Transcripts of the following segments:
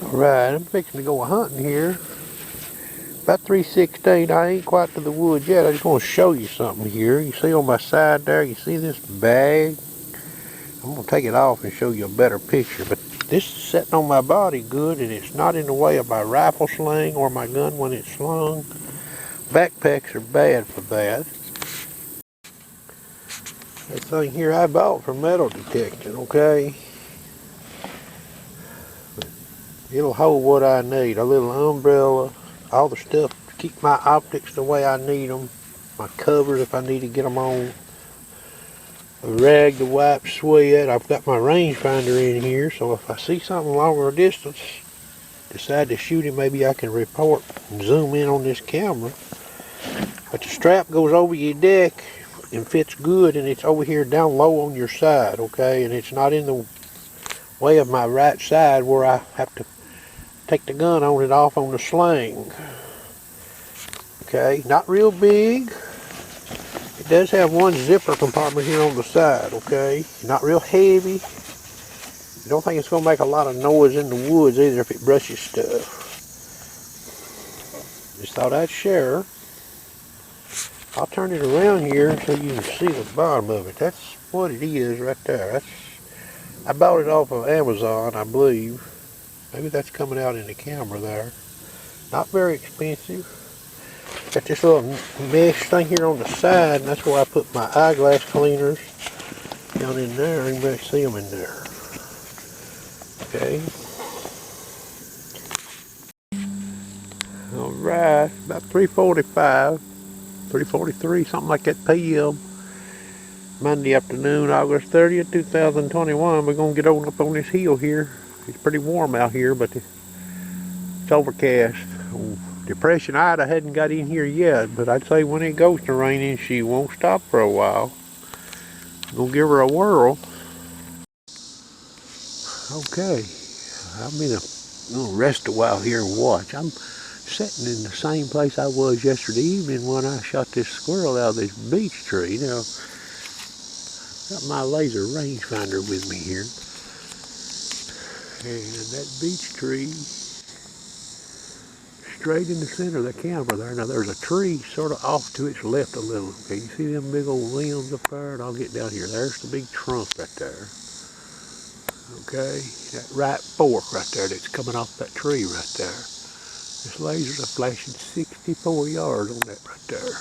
Alright, I'm fixing to go hunting here. About 3:16, I ain't quite to the woods yet. I just want to show you something here. You see on my side there, you see this bag? I'm going to take it off and show you a better picture. But this is sitting on my body good, and it's not in the way of my rifle sling or my gun when it's slung. Backpacks are bad for that. This thing here I bought for metal detecting, okay? It'll hold what I need. A little umbrella, all the stuff to keep my optics the way I need them. My covers if I need to get them on. A rag to wipe sweat. I've got my rangefinder in here, so if I see something longer distance, decide to shoot it, maybe I can report and zoom in on this camera. But the strap goes over your deck and fits good, and it's over here down low on your side, okay? And it's not in the way of my right side where I have to take the gun on and off on the sling. Okay, not real big. It does have one zipper compartment here on the side, okay? Not real heavy. I don't think it's going to make a lot of noise in the woods either if it brushes stuff. Just thought I'd share. I'll turn it around here so you can see the bottom of it. That's what it is right there. I bought it off of Amazon, I believe. Maybe that's coming out in the camera there. Not very expensive. Got this little mesh thing here on the side, and that's where I put my eyeglass cleaners down in there. You may see them in there. Okay. Alright, about 3:45, 3:43, something like that p.m. Monday afternoon, August 30th, 2021. We're going to get on up on this hill here. It's pretty warm out here, but it's overcast. Depression Ida hadn't got in here yet, but I'd say when it goes to raining, she won't stop for a while. I'm gonna give her a whirl. Okay, I'm gonna rest a while here and watch. I'm sitting in the same place I was yesterday evening when I shot this squirrel out of this beech tree. Now, got my laser rangefinder with me here, and that beech tree straight in the center of the camera there. Now there's a tree sort of off to its left a little. Okay, you see them big old limbs up there? And I'll get down here. There's the big trunk right there. Okay, that right fork right there that's coming off that tree right there. This laser's a flashing 64 yards on that right there.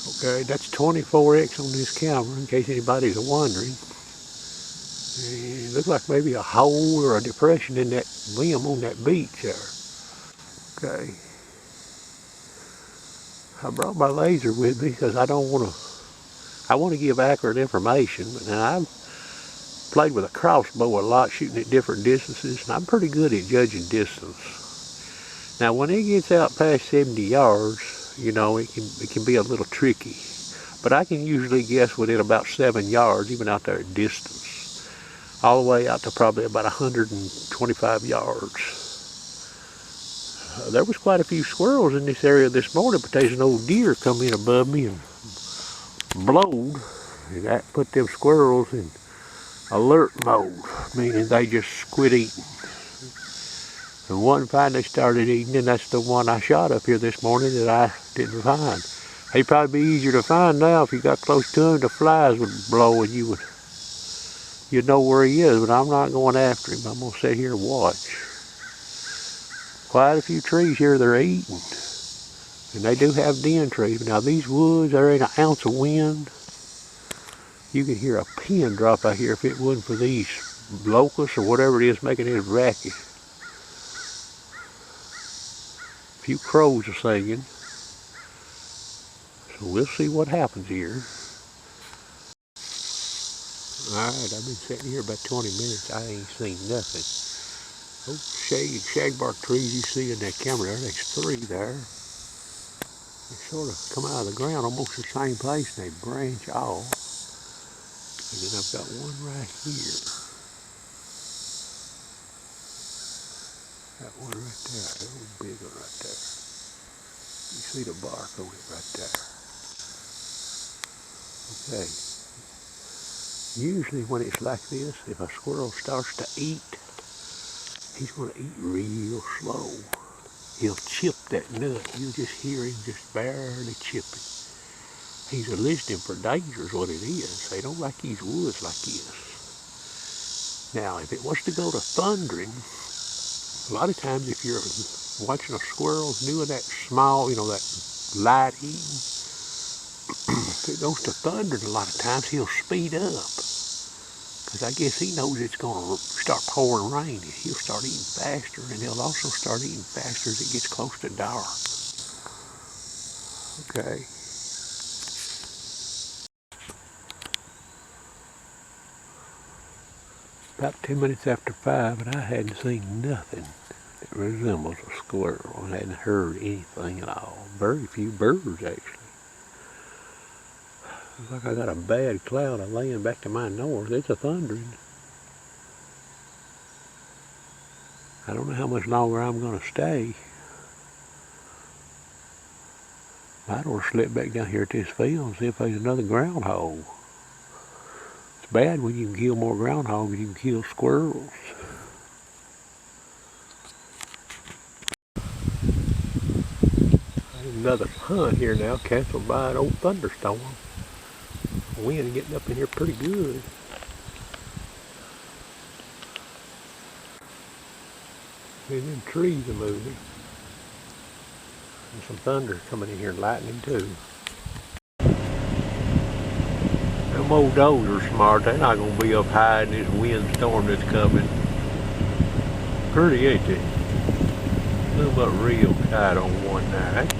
Okay, that's 24x on this camera in case anybody's wondering. And it looks like maybe a hole or a depression in that limb on that beech there. Okay. I brought my laser with me because I want to give accurate information. Now, I've played with a crossbow a lot, shooting at different distances, and I'm pretty good at judging distance. Now, when it gets out past 70 yards, you know, it can be a little tricky. But I can usually guess within about 7 yards, even out there at distance, all the way out to probably about 125 yards. There was quite a few squirrels in this area this morning, but there's an old deer come in above me and blowed, and that put them squirrels in alert mode, meaning they just quit eating. And one finally started eating, and that's the one I shot up here this morning that I didn't find. He'd probably be easier to find now if you got close to him. The flies would blow and you'd know where he is, but I'm not going after him. I'm going to sit here and watch. Quite a few trees here they're eating. And they do have den trees. Now these woods, there ain't an ounce of wind. You could hear a pin drop out here if it wasn't for these locusts or whatever it is making this racket. A few crows are singing. So we'll see what happens here. Alright, I've been sitting here about 20 minutes. I ain't seen nothing. Those shagbark trees you see in that camera there, there's 3 there. They sort of come out of the ground almost the same place and they branch off. And then I've got one right here. That one right there, that old big one right there. You see the bark on it right there. Okay. Usually when it's like this, if a squirrel starts to eat, He's going to eat real slow. He'll chip that nut. You'll just hear him just barely chipping. He's a listening for danger is what it is. They don't like these woods like this. Now, if it was to go to thundering, a lot of times if you're watching a squirrel doing that small, that light eating, if it goes to thundering a lot of times, he'll speed up. Because I guess he knows it's going to start pouring rain. He'll start eating faster, and he'll also start eating faster as it gets close to dark. Okay. About 10 minutes after 5, and I hadn't seen nothing that resembles a squirrel. I hadn't heard anything at all. Very few birds, actually. Looks like I got a bad cloud of laying back to my north. It's a thundering. I don't know how much longer I'm going to stay. Might ought to slip back down here to this field and see if there's another groundhog. It's bad when you can kill more groundhogs than you can kill squirrels. Another hunt here now, canceled by an old thunderstorm. Wind getting up in here pretty good. And them trees are moving. And some thunder coming in here, lightning too. Them old dogs are smart. They're not going to be up high in this windstorm that's coming. Pretty, ain't they? Move up real tight on one there. That's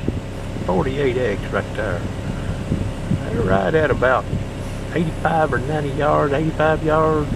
48X right there. They're right at about 85 or 90 yards, 85 yards.